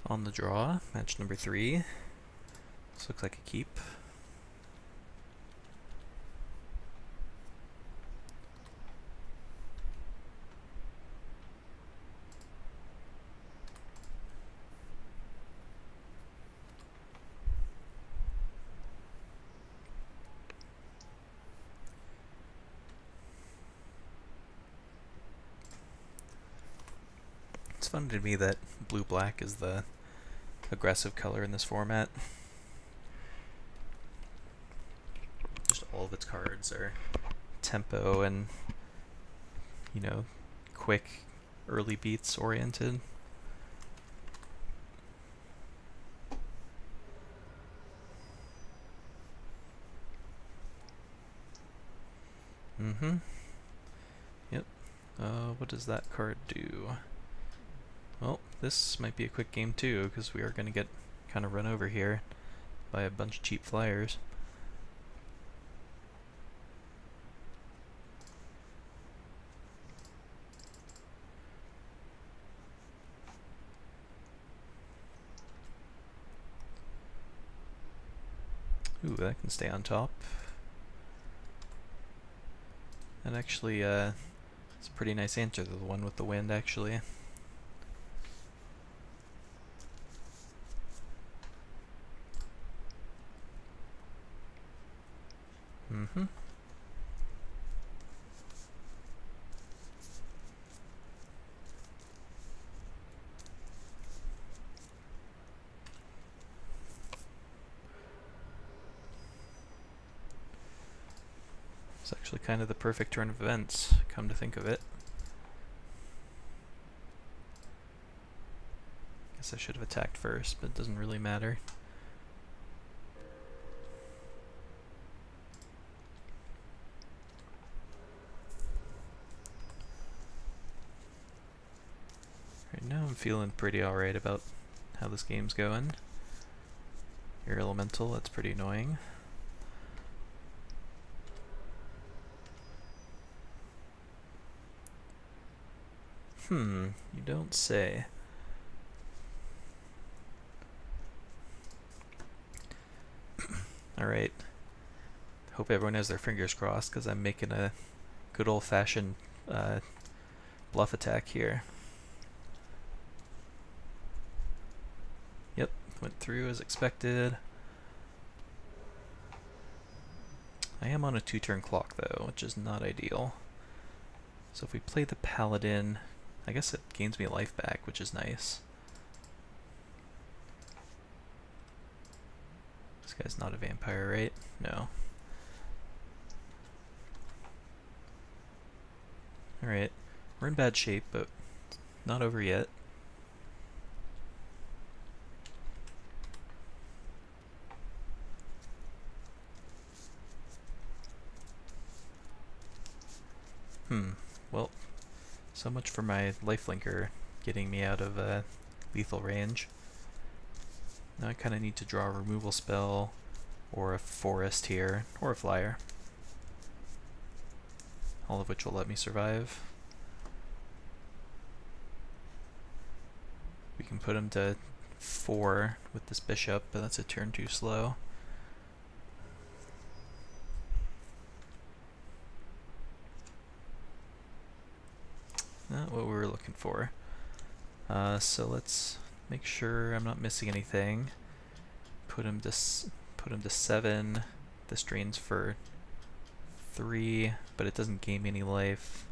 On the draw, match number 3. This looks like a keep. It's funny to me that blue-black is the aggressive color in this format. Just all of its cards are tempo and, you know, quick early beats oriented. Yep. What does that card do? Well, this might be a quick game too, because we are going to get kind of run over here by a bunch of cheap flyers. Ooh, that can stay on top. That actually, it's a pretty nice answer to the one with the wind, actually. It's actually kind of the perfect turn of events, come to think of it. Guess I should have attacked first, but it doesn't really matter. Right now I'm feeling pretty alright about how this game's going. Your elemental, that's pretty annoying. You don't say. Alright. Hope everyone has their fingers crossed, because I'm making a good old-fashioned bluff attack here. Yep, went through as expected. I am on a 2-turn clock though, which is not ideal. So if we play the paladin, I guess it gains me life back, which is nice. This guy's not a vampire, right? No. Alright, we're in bad shape, but not over yet. Well, so much for my lifelinker getting me out of lethal range. Now I kind of need to draw a removal spell, or a forest here, or a flyer. All of which will let me survive. We can put him to 4 with this bishop, but that's a turn too slow. Not what we were looking for. So let's make sure I'm not missing anything. Put him to 7. This drains for 3, but it doesn't gain me any life.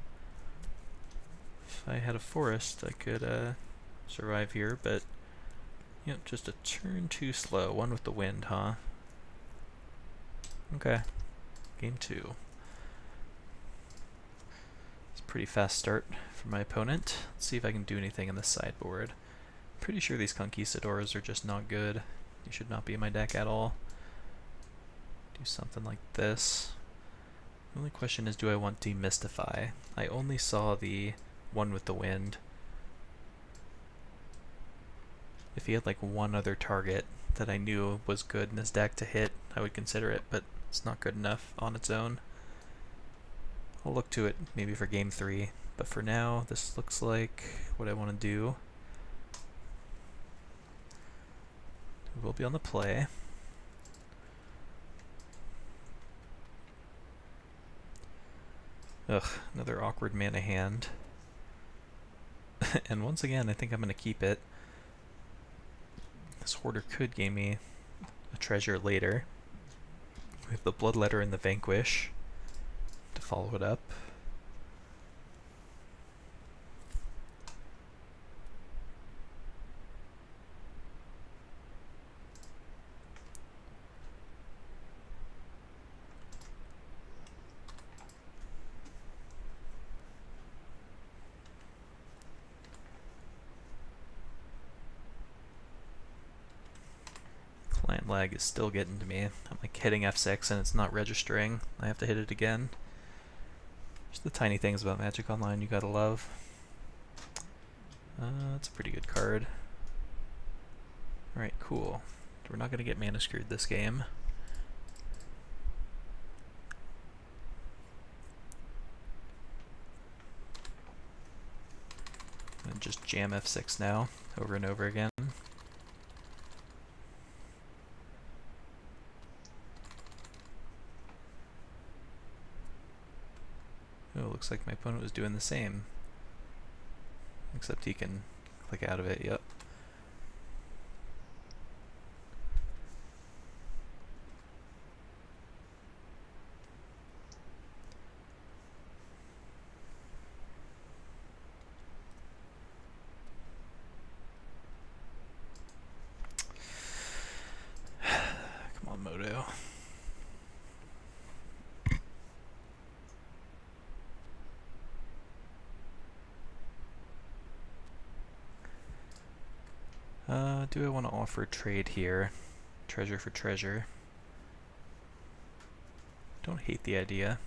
If I had a forest, I could survive here, but yep, just a turn too slow. One with the wind, huh? Okay, game 2. Pretty fast start for my opponent. Let's see if I can do anything in the sideboard. Pretty sure these conquistadors are just not good. They should not be in my deck at all. Do something like this. The only question is, do I want Demystify? I only saw the one with the wind. If he had like one other target that I knew was good in his deck to hit, I would consider it, but it's not good enough on its own. I'll look to it maybe for game 3, but for now this looks like what I want to do. will be on the play. Ugh, another awkward mana hand. And once again, I think I'm going to keep it. This Hoarder could gain me a treasure later. We have the Bloodletter and the Vanquish to follow it up. Client lag is still getting to me. I'm like hitting F6 and it's not registering. I have to hit it again. Just the tiny things about Magic Online you gotta love. That's a pretty good card. Alright, cool. We're not gonna get mana screwed this game. And just jam F6 now, over and over again. Oh, looks like my opponent was doing the same. Except he can click out of it, yep. Come on, Moto. Do I want to offer trade here? Treasure for treasure. Don't hate the idea.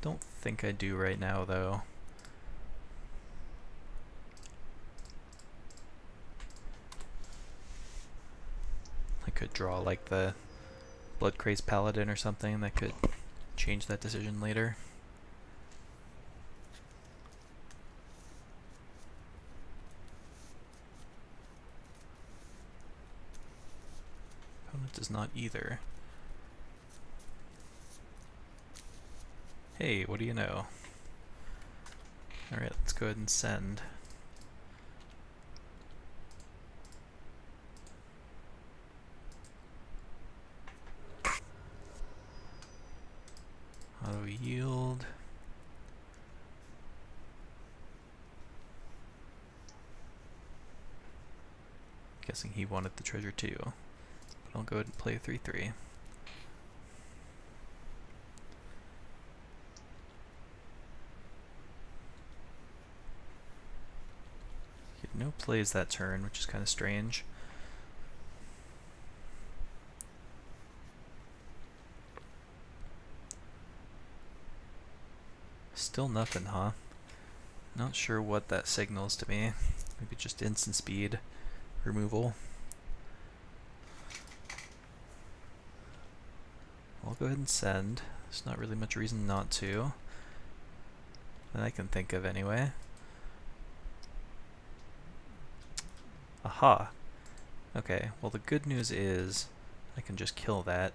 Don't think I do right now, though. I could draw like the Bloodcrazed Paladin or something that could change that decision later. Opponent does not either. Hey, what do you know? Alright, let's go ahead and send. Auto yield. Guessing he wanted the treasure too. But I'll go ahead and play a 3/3. He had no plays that turn, which is kind of strange. Still nothing, huh? Not sure what that signals to me. Maybe just instant speed removal. I'll go ahead and send. There's not really much reason not to, that I can think of anyway. Aha! Okay, well the good news is I can just kill that.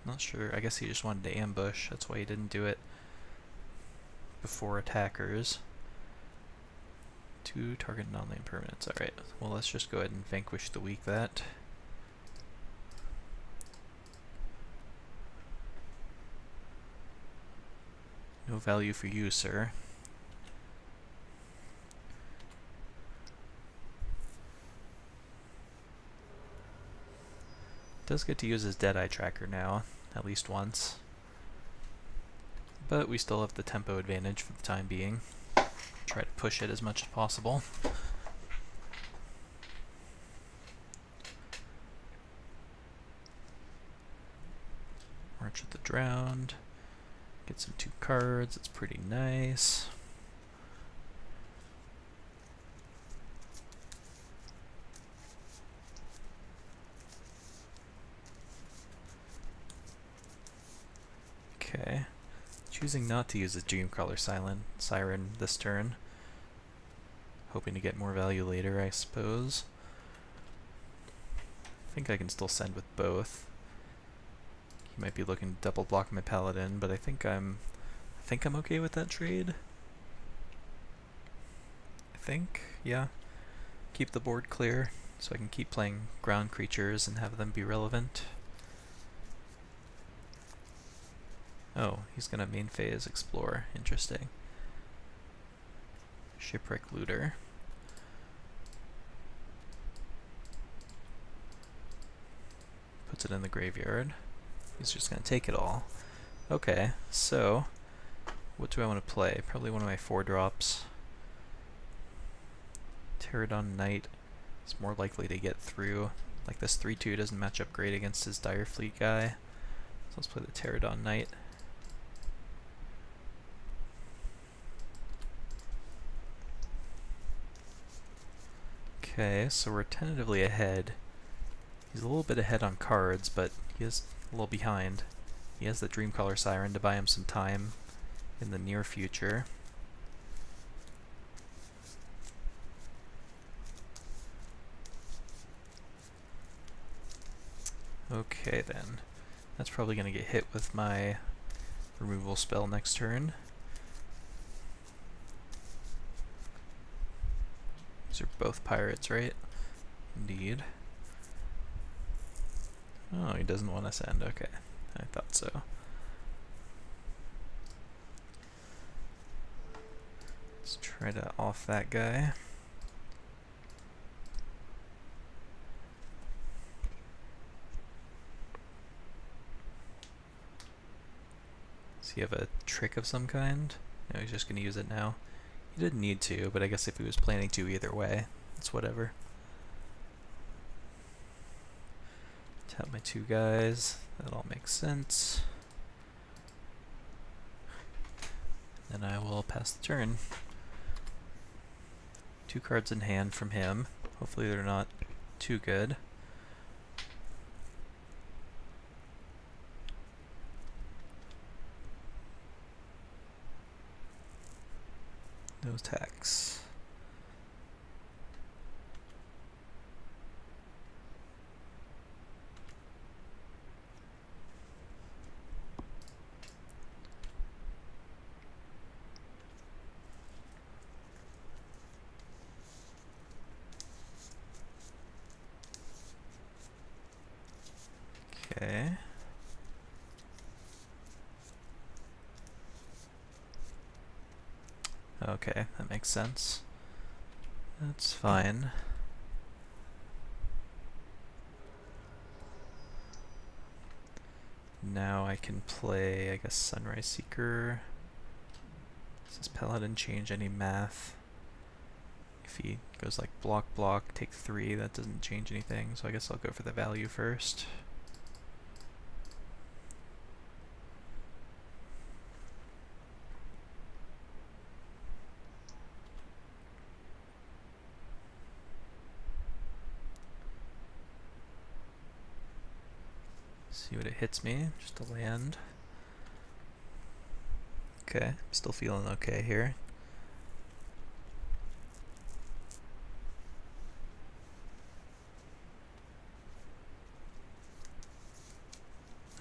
Not sure, I guess he just wanted to ambush, that's why he didn't do it before attackers. 2 target non-land permanents, alright. Well, let's just go ahead and vanquish the weak that. No value for you, sir. Does get to use his Deadeye tracker now, at least once. But we still have the tempo advantage for the time being. Try to push it as much as possible. March of the Drowned. Get some 2 cards, it's pretty nice. Okay. Choosing not to use the Dreamcrawler Siren this turn. Hoping to get more value later, I suppose. I think I can still send with both. He might be looking to double block my Paladin, but I think I'm okay with that trade. I think, yeah. Keep the board clear so I can keep playing ground creatures and have them be relevant. Oh, he's gonna main phase explore. Interesting. Shipwreck Looter. Puts it in the graveyard. He's just gonna take it all. Okay, so what do I want to play? Probably one of my 4-drops. Pterodon Knight is more likely to get through. Like this 3/2 doesn't match up great against his Dire Fleet guy. So let's play the Pterodon Knight. Okay, so we're tentatively ahead. He's a little bit ahead on cards, but he is a little behind. He has the Dreamcaller Siren to buy him some time in the near future. Okay then. That's probably going to get hit with my removal spell next turn. These are both pirates, right? Indeed. Oh, he doesn't want to send. Okay, I thought so. Let's try to off that guy. Does he have a trick of some kind? No, he's just going to use it now. He didn't need to, but I guess if he was planning to either way, it's whatever. Tap my 2 guys. That all makes sense. Then I will pass the turn. 2 cards in hand from him. Hopefully they're not too good. No attacks. Okay. Okay, that makes sense. That's fine. Now I can play, I guess, Sunrise Seeker. Does this Paladin change any math? If he goes like block, block, take 3, that doesn't change anything, so I guess I'll go for the value first. See what it hits me, just a land. Okay, still feeling okay here.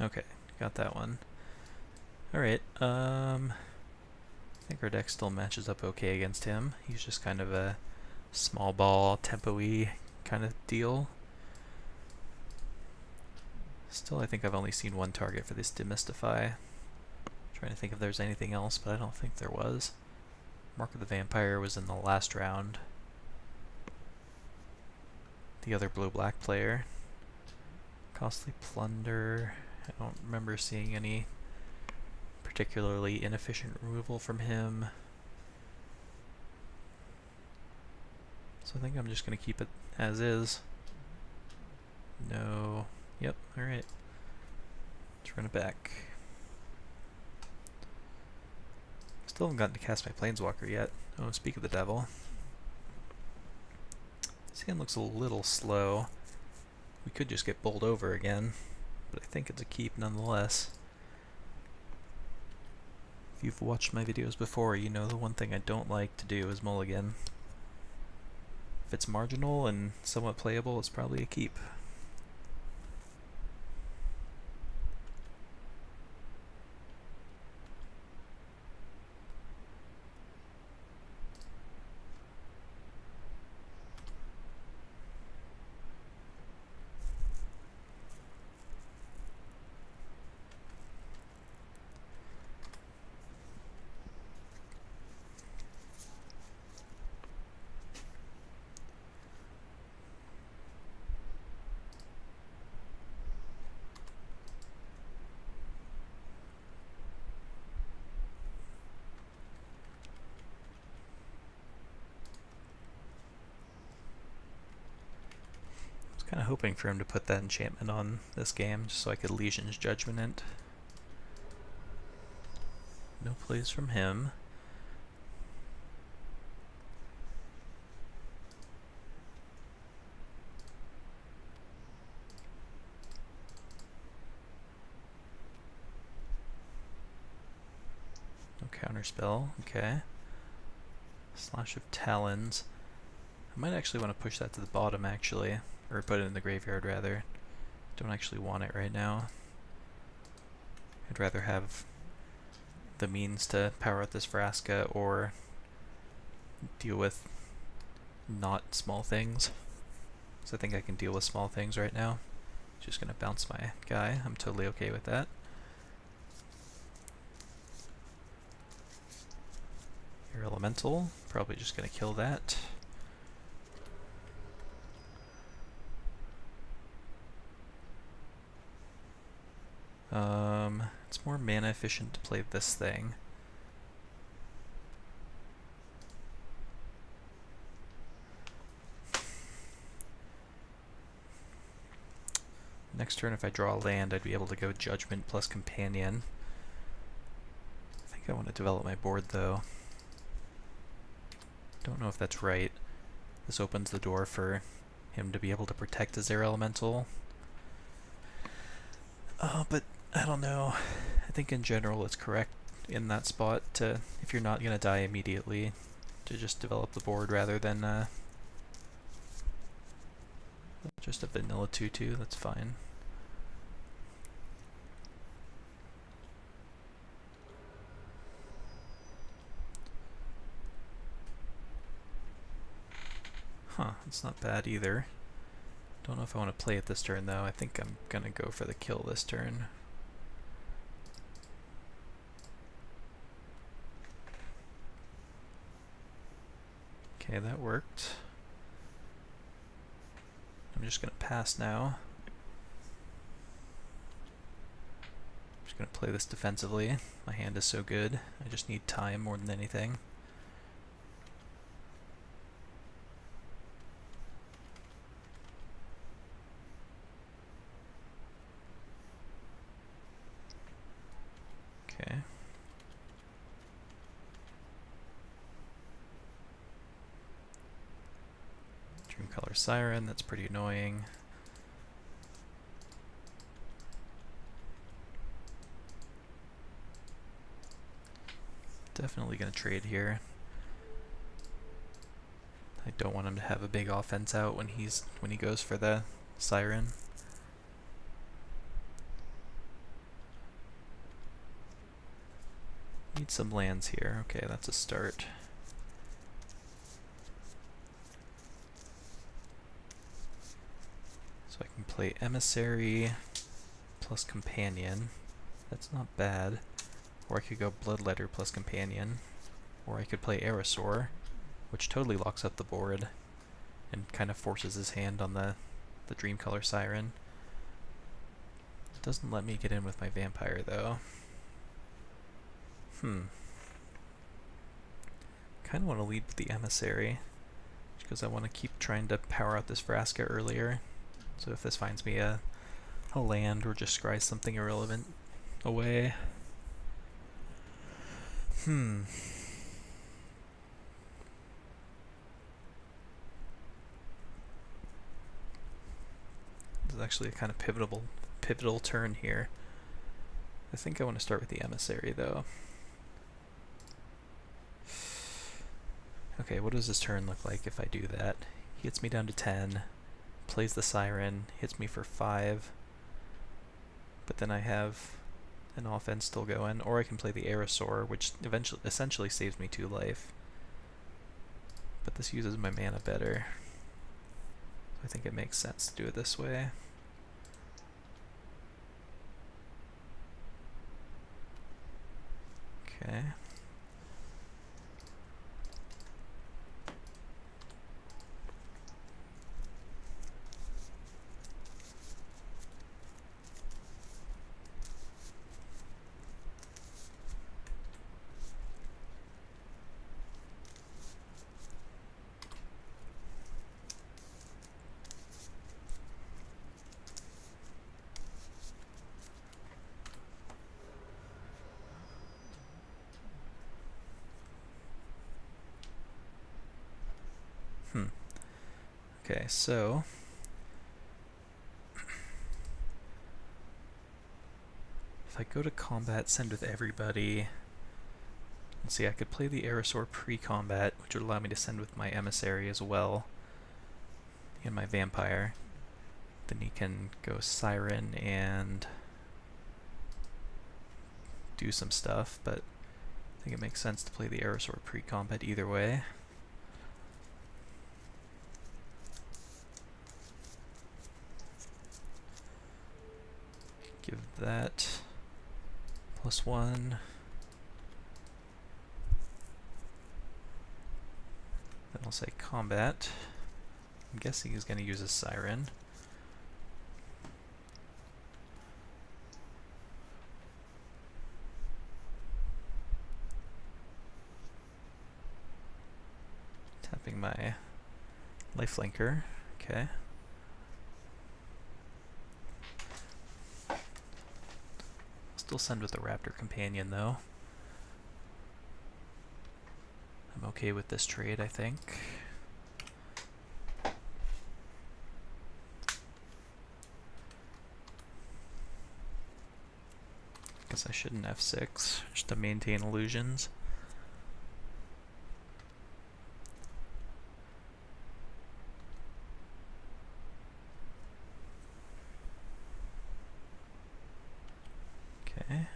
Okay, got that one. Alright, I think our deck still matches up okay against him. He's just kind of a small ball, tempo-y kind of deal. Still, I think I've only seen 1 target for this Demystify. Trying to think if there's anything else, but I don't think there was. Mark of the Vampire was in the last round. The other blue-black player. Costly Plunder. I don't remember seeing any particularly inefficient removal from him. So I think I'm just going to keep it as is. No. Yep, alright. Let's run it back. Still haven't gotten to cast my Planeswalker yet. Oh, speak of the devil. This hand looks a little slow. We could just get bowled over again, but I think it's a keep nonetheless. If you've watched my videos before, you know the one thing I don't like to do is mulligan. If it's marginal and somewhat playable, it's probably a keep. Kind of hoping for him to put that enchantment on this game, just so I could Legion's Judgment it. No plays from him. No counterspell, okay. Slash of Talons. I might actually want to push that to the bottom, actually. Or put it in the graveyard, rather. Don't actually want it right now. I'd rather have the means to power out this Vraska or deal with not small things. So I think I can deal with small things right now. Just gonna bounce my guy. I'm totally okay with that. Your elemental, probably just gonna kill that. It's more mana efficient to play this thing. Next turn, if I draw a land, I'd be able to go Judgment plus Companion. I think I want to develop my board, though. Don't know if that's right. This opens the door for him to be able to protect his air elemental. But I don't know. I think in general it's correct in that spot to, if you're not going to die immediately, to just develop the board rather than just a vanilla 2/2, that's fine. Huh, it's not bad either. Don't know if I want to play it this turn though. I think I'm gonna go for the kill this turn. Okay, that worked. I'm just gonna pass now. I'm just gonna play this defensively. My hand is so good. I just need time more than anything. Okay. Dreamcolor Siren, that's pretty annoying. Definitely gonna trade here. I don't want him to have a big offense out when he goes for the Siren. Need some lands here. Okay, that's a start. So I can play Emissary plus Companion. That's not bad. Or I could go Bloodletter plus Companion. Or I could play Aerosaur, which totally locks up the board and kind of forces his hand on the Dreamcolor Siren. It doesn't let me get in with my Vampire, though. Kind of want to lead with the Emissary, because I want to keep trying to power out this Vraska earlier. So if this finds me a land or just scries something irrelevant away. This is actually a kind of pivotal turn here. I think I want to start with the Emissary, though. Okay, what does this turn look like if I do that? He hits me down to 10, plays the Siren, hits me for 5, but then I have an offense still going, or I can play the Aerosaur, which essentially saves me 2 life. But this uses my mana better. I think it makes sense to do it this way. Okay. Okay, so if I go to combat, send with everybody. Let's see, I could play the Aerosaur pre-combat, which would allow me to send with my Emissary as well, and my Vampire. Then he can go Siren and do some stuff, but I think it makes sense to play the Aerosaur pre-combat either way. Give that +1. Then I'll say combat. I'm guessing he's going to use a Siren. Tapping my lifelinker. Okay. Still send with the Raptor Companion though. I'm okay with this trade, I think. Guess I shouldn't F6, just to maintain illusions. Okay.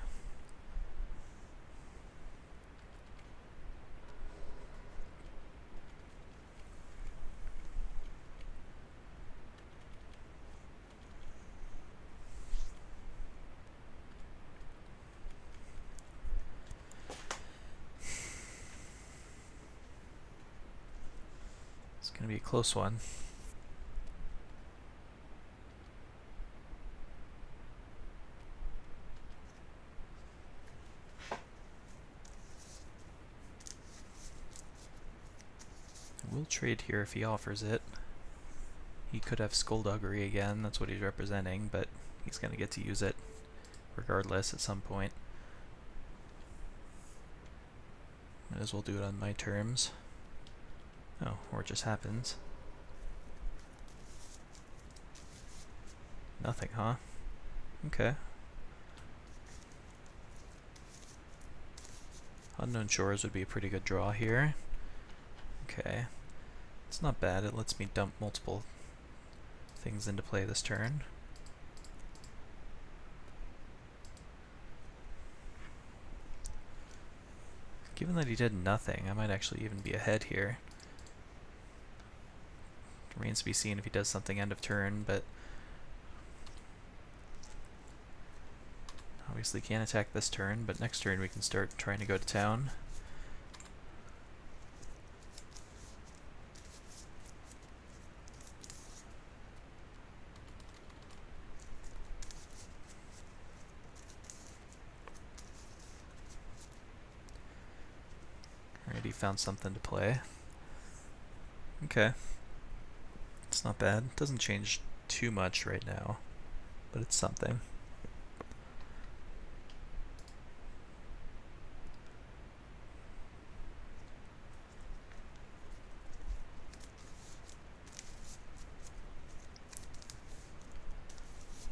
It's going to be a close one. We'll trade here if he offers it. He could have Skullduggery again, that's what he's representing, but he's going to get to use it regardless at some point. Might as well do it on my terms. Oh, or it just happens. Nothing, huh? Okay. Unknown Shores would be a pretty good draw here. Okay. It's not bad, it lets me dump multiple things into play this turn. Given that he did nothing, I might actually even be ahead here. Remains to be seen if he does something end of turn, but obviously can't attack this turn, but next turn we can start trying to go to town. Alright, he found something to play. Okay. It's not bad. Doesn't change too much right now, but it's something.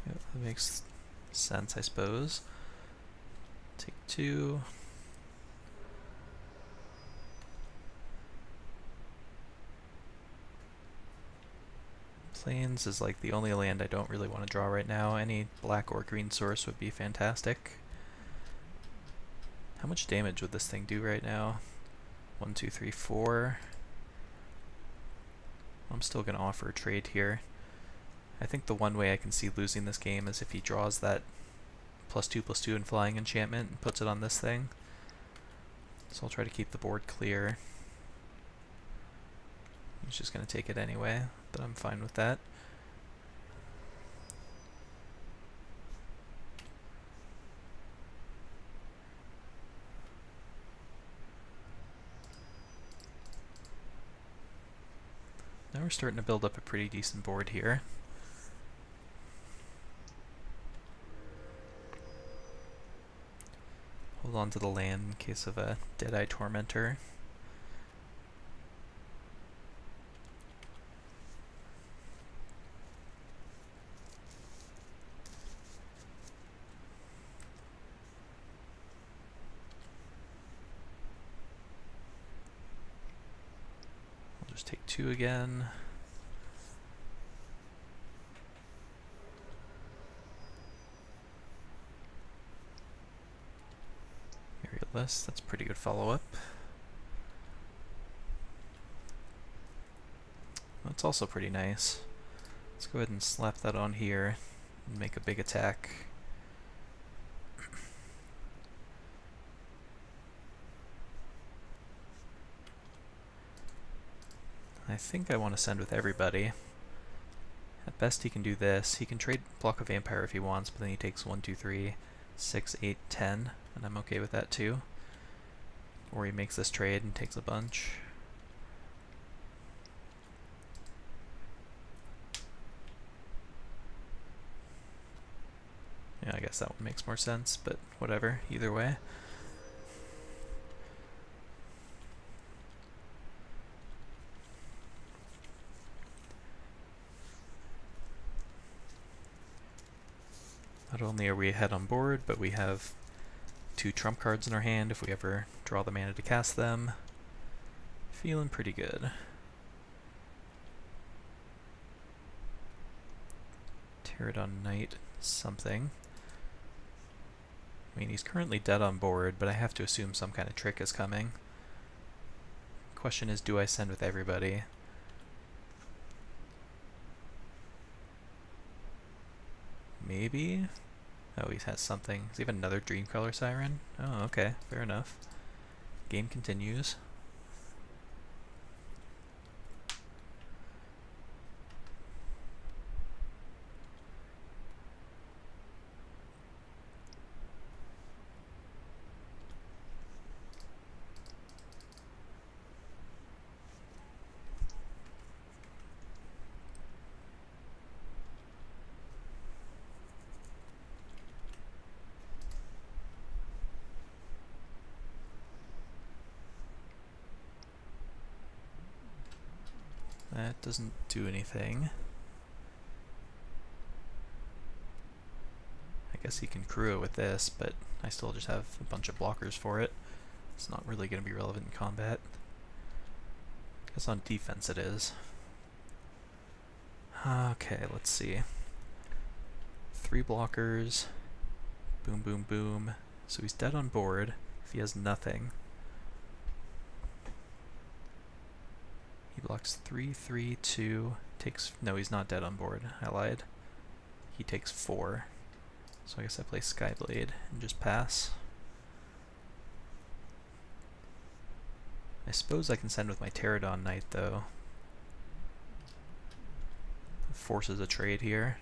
Yep, that makes sense, I suppose. Take 2. Plains is like the only land I don't really want to draw right now. Any black or green source would be fantastic. How much damage would this thing do right now? 1, 2, 3, 4. I'm still going to offer a trade here. I think the one way I can see losing this game is if he draws that +2/+2 and flying enchantment and puts it on this thing. So I'll try to keep the board clear. He's just going to take it anyway, but I'm fine with that. Now we're starting to build up a pretty decent board here. Hold on to the land in case of a Deadeye Tormentor. I'll just take 2 again. Aerialist, that's pretty good follow-up. That's also pretty nice. Let's go ahead and slap that on here and make a big attack. I think I want to send with everybody. At best he can do this. He can trade block a vampire if he wants, but then he takes 1, 2, 3, 6, 8, 10, and I'm okay with that too. Or he makes this trade and takes a bunch. Yeah, I guess that one makes more sense, but whatever, either way. Not only are we ahead on board, but we have 2 trump cards in our hand if we ever draw the mana to cast them. Feeling pretty good. Pterodon Knight something. I mean, he's currently dead on board, but I have to assume some kind of trick is coming. Question is, do I send with everybody? Maybe? Oh, he has something. Does he have another Dreamcolor Siren? Oh, okay. Fair enough. Game continues. That doesn't do anything. I guess he can crew it with this, but I still just have a bunch of blockers for it. It's not really going to be relevant in combat. I guess on defense it is. Okay, let's see. 3 blockers. Boom, boom, boom. So he's dead on board if he has nothing. He blocks 3, 3, 2, takes... No, he's not dead on board. I lied. He takes 4. So I guess I play Skyblade and just pass. I suppose I can send with my Pterodon Knight, though. Forces a trade here.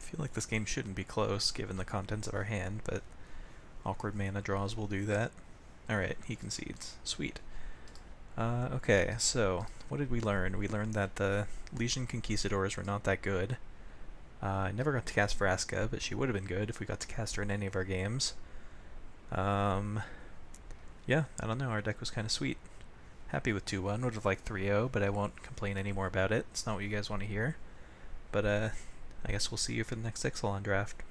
I feel like this game shouldn't be close given the contents of our hand, but awkward mana draws will do that. Alright, he concedes. Sweet. Okay, so what did we learn? We learned that the Legion Conquistadors were not that good. I never got to cast Vraska, but she would have been good if we got to cast her in any of our games. Yeah, I don't know, our deck was kind of sweet. Happy with 2-1. Would have liked 3-0, but I won't complain anymore about it. It's not what you guys want to hear. But I guess we'll see you for the next Ixalan draft.